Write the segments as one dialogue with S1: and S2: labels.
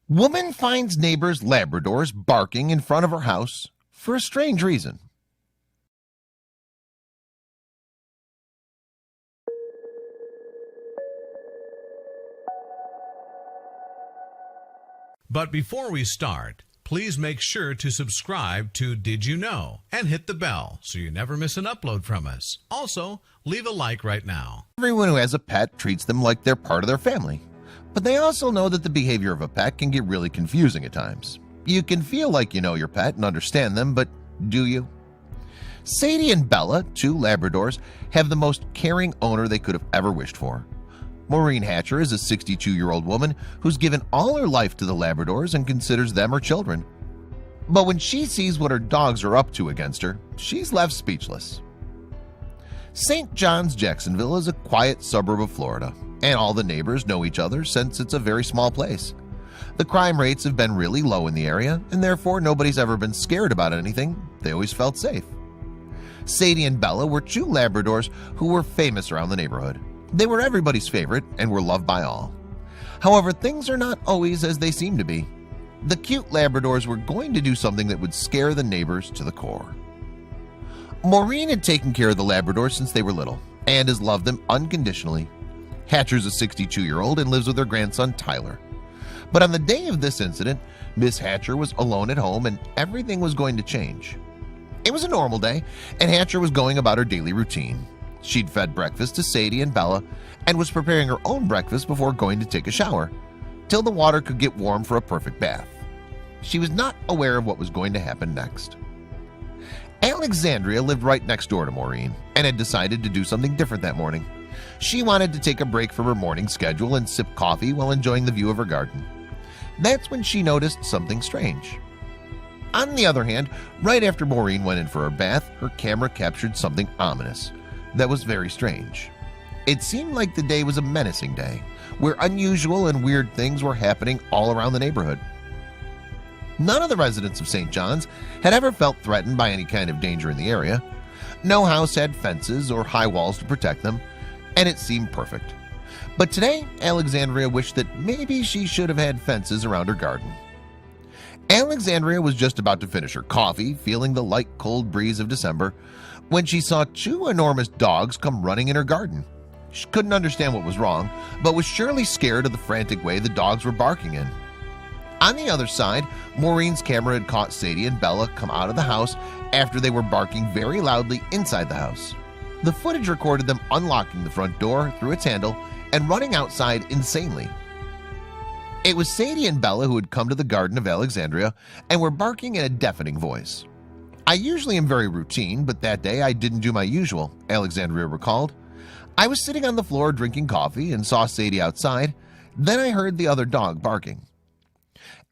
S1: Woman finds neighbor's Labradors barking in front of her house for a strange reason.
S2: But before we start, please make sure to subscribe to Did You Know and hit the bell so you never miss an upload from us. Also, leave a like right now.
S1: Everyone who has a pet treats them like they're part of their family, but they also know that the behavior of a pet can get really confusing at times. You can feel like you know your pet and understand them, but do you? Sadie and Bella, two Labradors, have the most caring owner they could have ever wished for. Maureen Hatcher is a 62-year-old woman who's given all her life to the Labradors and considers them her children. But when she sees what her dogs are up to against her, she's left speechless. St. John's, Jacksonville is a quiet suburb of Florida, and all the neighbors know each other since it's a very small place. The crime rates have been really low in the area, and therefore nobody's ever been scared about anything. They always felt safe. Sadie and Bella were two Labradors who were famous around the neighborhood. They were everybody's favorite and were loved by all. However, things are not always as they seem to be. The cute Labradors were going to do something that would scare the neighbors to the core. Maureen had taken care of the Labradors since they were little and has loved them unconditionally. Hatcher's a 62-year-old and lives with her grandson Tyler. But on the day of this incident, Miss Hatcher was alone at home and everything was going to change. It was a normal day and Hatcher was going about her daily routine. She'd fed breakfast to Sadie and Bella and was preparing her own breakfast before going to take a shower, till the water could get warm for a perfect bath. She was not aware of what was going to happen next. Alexandria lived right next door to Maureen and had decided to do something different that morning. She wanted to take a break from her morning schedule and sip coffee while enjoying the view of her garden. That's when she noticed something strange. On the other hand, right after Maureen went in for her bath, her camera captured something ominous that was very strange. It seemed like the day was a menacing day, where unusual and weird things were happening all around the neighborhood. None of the residents of St. John's had ever felt threatened by any kind of danger in the area. No house had fences or high walls to protect them, and it seemed perfect. But today, Alexandria wished that maybe she should have had fences around her garden. Alexandria was just about to finish her coffee, feeling the light cold breeze of December, when she saw two enormous dogs come running in her garden. She couldn't understand what was wrong, but was surely scared of the frantic way the dogs were barking in. On the other side, Maureen's camera had caught Sadie and Bella come out of the house after they were barking very loudly inside the house. The footage recorded them unlocking the front door through its handle and running outside insanely. It was Sadie and Bella who had come to the garden of Alexandria and were barking in a deafening voice. "I usually am very routine, but that day I didn't do my usual," Alexandria recalled. "I was sitting on the floor drinking coffee and saw Sadie outside. Then I heard the other dog barking."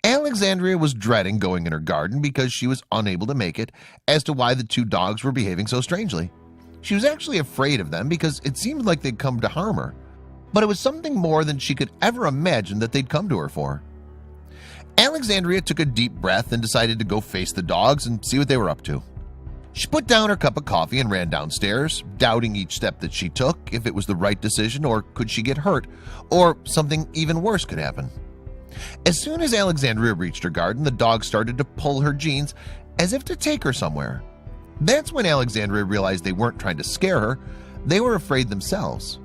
S1: Alexandria was dreading going in her garden because she was unable to make it as to why the two dogs were behaving so strangely. She was actually afraid of them because it seemed like they'd come to harm her, but it was something more than she could ever imagine that they'd come to her for. Alexandria took a deep breath and decided to go face the dogs and see what they were up to. She put down her cup of coffee and ran downstairs, doubting each step that she took, if it was the right decision or could she get hurt, or something even worse could happen. As soon as Alexandria reached her garden, the dogs started to pull her jeans as if to take her somewhere. That's when Alexandria realized they weren't trying to scare her, they were afraid themselves.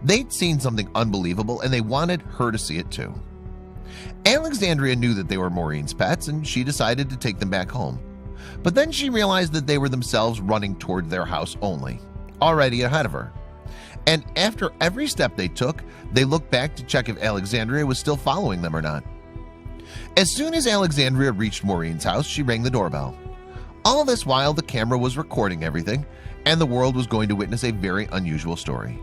S1: They'd seen something unbelievable and they wanted her to see it too. Alexandria knew that they were Maureen's pets and she decided to take them back home. But then she realized that they were themselves running toward their house only, already ahead of her. And after every step they took, they looked back to check if Alexandria was still following them or not. As soon as Alexandria reached Maureen's house, she rang the doorbell. All this while, the camera was recording everything, and the world was going to witness a very unusual story.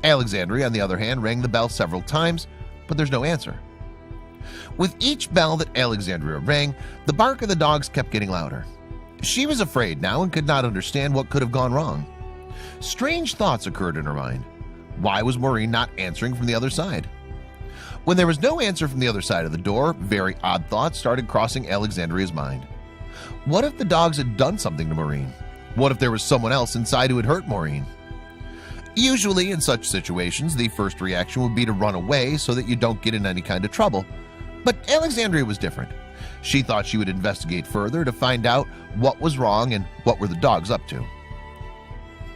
S1: Alexandria, on the other hand, rang the bell several times, but there's no answer. With each bell that Alexandria rang, the bark of the dogs kept getting louder. She was afraid now and could not understand what could have gone wrong. Strange thoughts occurred in her mind. Why was Maureen not answering from the other side? When there was no answer from the other side of the door, very odd thoughts started crossing Alexandria's mind. What if the dogs had done something to Maureen? What if there was someone else inside who had hurt Maureen? Usually in such situations, the first reaction would be to run away so that you don't get in any kind of trouble. But Alexandria was different. She thought she would investigate further to find out what was wrong and what were the dogs up to.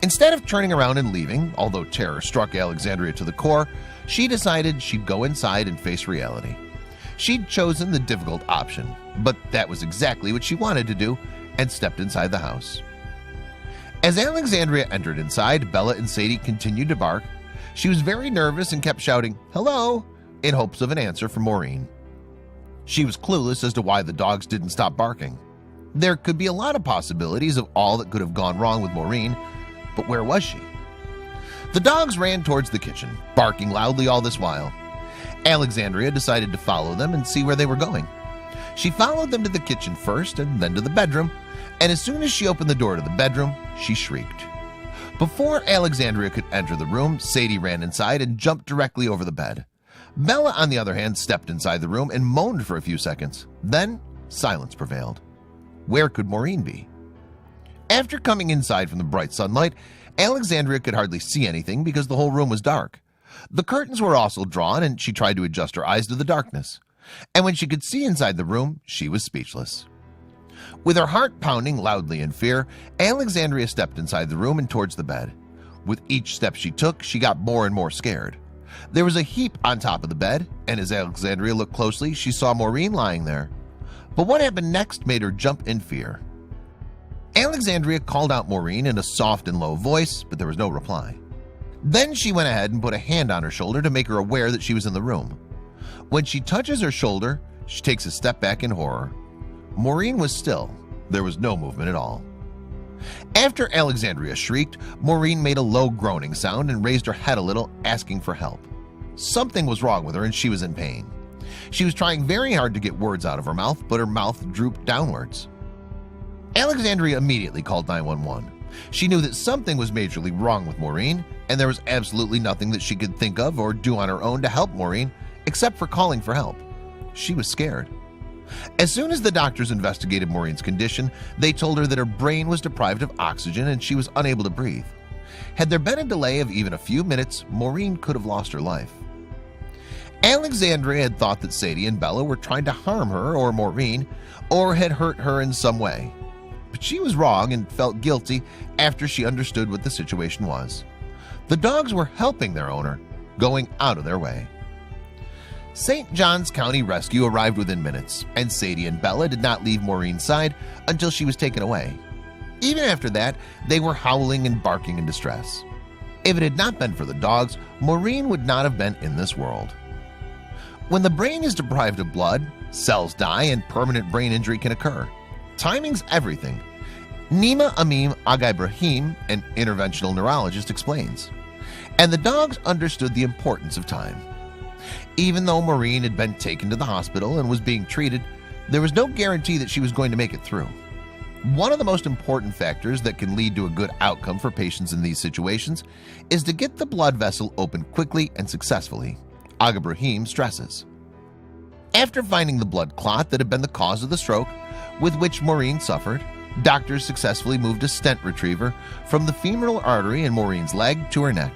S1: Instead of turning around and leaving, although terror struck Alexandria to the core, she decided she'd go inside and face reality. She'd chosen the difficult option, but that was exactly what she wanted to do, and stepped inside the house. As Alexandria entered inside, Bella and Sadie continued to bark. She was very nervous and kept shouting, "Hello," in hopes of an answer from Maureen. She was clueless as to why the dogs didn't stop barking. There could be a lot of possibilities of all that could have gone wrong with Maureen, but where was she? The dogs ran towards the kitchen, barking loudly all this while. Alexandria decided to follow them and see where they were going. She followed them to the kitchen first and then to the bedroom, and as soon as she opened the door to the bedroom, she shrieked. Before Alexandria could enter the room, Sadie ran inside and jumped directly over the bed. Bella, on the other hand, stepped inside the room and moaned for a few seconds. Then silence prevailed. Where could Maureen be? After coming inside from the bright sunlight, Alexandria could hardly see anything because the whole room was dark. The curtains were also drawn, and she tried to adjust her eyes to the darkness. And when she could see inside the room, she was speechless. With her heart pounding loudly in fear, Alexandria stepped inside the room and towards the bed. With each step she took, she got more and more scared. There was a heap on top of the bed, and as Alexandria looked closely, she saw Maureen lying there. But what happened next made her jump in fear. Alexandria called out Maureen in a soft and low voice, but there was no reply. Then she went ahead and put a hand on her shoulder to make her aware that she was in the room. When she touches her shoulder, she takes a step back in horror. Maureen was still. There was no movement at all. After Alexandria shrieked, Maureen made a low groaning sound and raised her head a little, asking for help. Something was wrong with her and she was in pain. She was trying very hard to get words out of her mouth, but her mouth drooped downwards. Alexandria immediately called 911. She knew that something was majorly wrong with Maureen, and there was absolutely nothing that she could think of or do on her own to help Maureen, except for calling for help. She was scared. As soon as the doctors investigated Maureen's condition, they told her that her brain was deprived of oxygen and she was unable to breathe. Had there been a delay of even a few minutes, Maureen could have lost her life. Alexandria had thought that Sadie and Bella were trying to harm her or Maureen, or had hurt her in some way. But she was wrong and felt guilty after she understood what the situation was. The dogs were helping their owner, going out of their way. St. Johns County Rescue arrived within minutes, and Sadie and Bella did not leave Maureen's side until she was taken away. Even after that, they were howling and barking in distress. If it had not been for the dogs, Maureen would not have been in this world. When the brain is deprived of blood, cells die and permanent brain injury can occur. Timing's everything. Nima Amim Agha-Ibrahim, an interventional neurologist, explains. And the dogs understood the importance of time. Even though Maureen had been taken to the hospital and was being treated, there was no guarantee that she was going to make it through. One of the most important factors that can lead to a good outcome for patients in these situations is to get the blood vessel open quickly and successfully, Agha-Ibrahim stresses. After finding the blood clot that had been the cause of the stroke, with which Maureen suffered, doctors successfully moved a stent retriever from the femoral artery in Maureen's leg to her neck.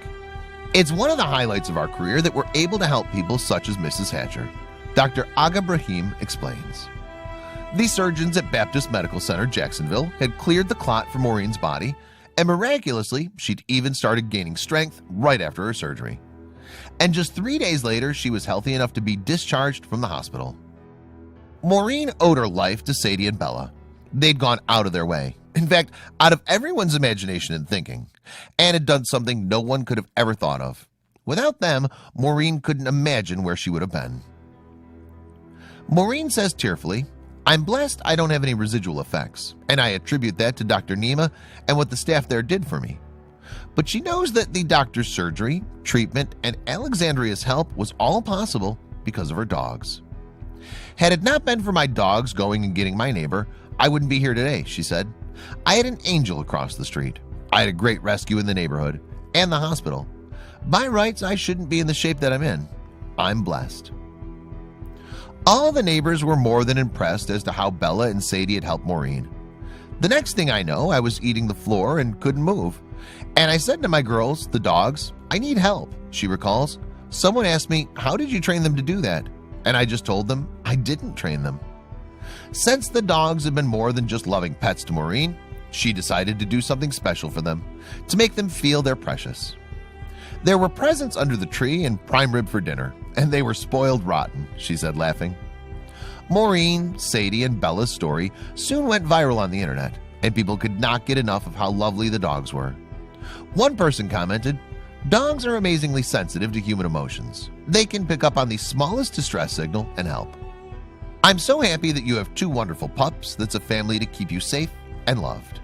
S1: It's one of the highlights of our career that we're able to help people such as Mrs. Hatcher. Dr. Agha-Ibrahim explains. The surgeons at Baptist Medical Center, Jacksonville, had cleared the clot from Maureen's body, and miraculously, she'd even started gaining strength right after her surgery. And just 3 days later, she was healthy enough to be discharged from the hospital. Maureen owed her life to Sadie and Bella. They'd gone out of their way, in fact, out of everyone's imagination and thinking, and had done something no one could have ever thought of. Without them, Maureen couldn't imagine where she would have been. Maureen says tearfully, "I'm blessed I don't have any residual effects, and I attribute that to Dr. Nima and what the staff there did for me." But she knows that the doctor's surgery, treatment, and Alexandria's help was all possible because of her dogs. "Had it not been for my dogs going and getting my neighbor, I wouldn't be here today," she said. "I had an angel across the street. I had a great rescue in the neighborhood and the hospital. By rights, I shouldn't be in the shape that I'm in. I'm blessed." All the neighbors were more than impressed as to how Bella and Sadie had helped Maureen. The next thing I know, I was eating the floor and couldn't move. And I said to my girls, the dogs, "I need help," she recalls. "Someone asked me, 'How did you train them to do that?' and I just told them I didn't train them. Since the dogs have been more than just loving pets to Maureen, she decided to do something special for them to make them feel they're precious. There were presents under the tree and prime rib for dinner, and they were spoiled rotten, she said, laughing. Maureen, Sadie, and Bella's story soon went viral on the internet, and people could not get enough of how lovely the dogs were. One person commented, "Dogs are amazingly sensitive to human emotions. They can pick up on the smallest distress signal and help. I'm so happy that you have two wonderful pups that's a family to keep you safe and loved."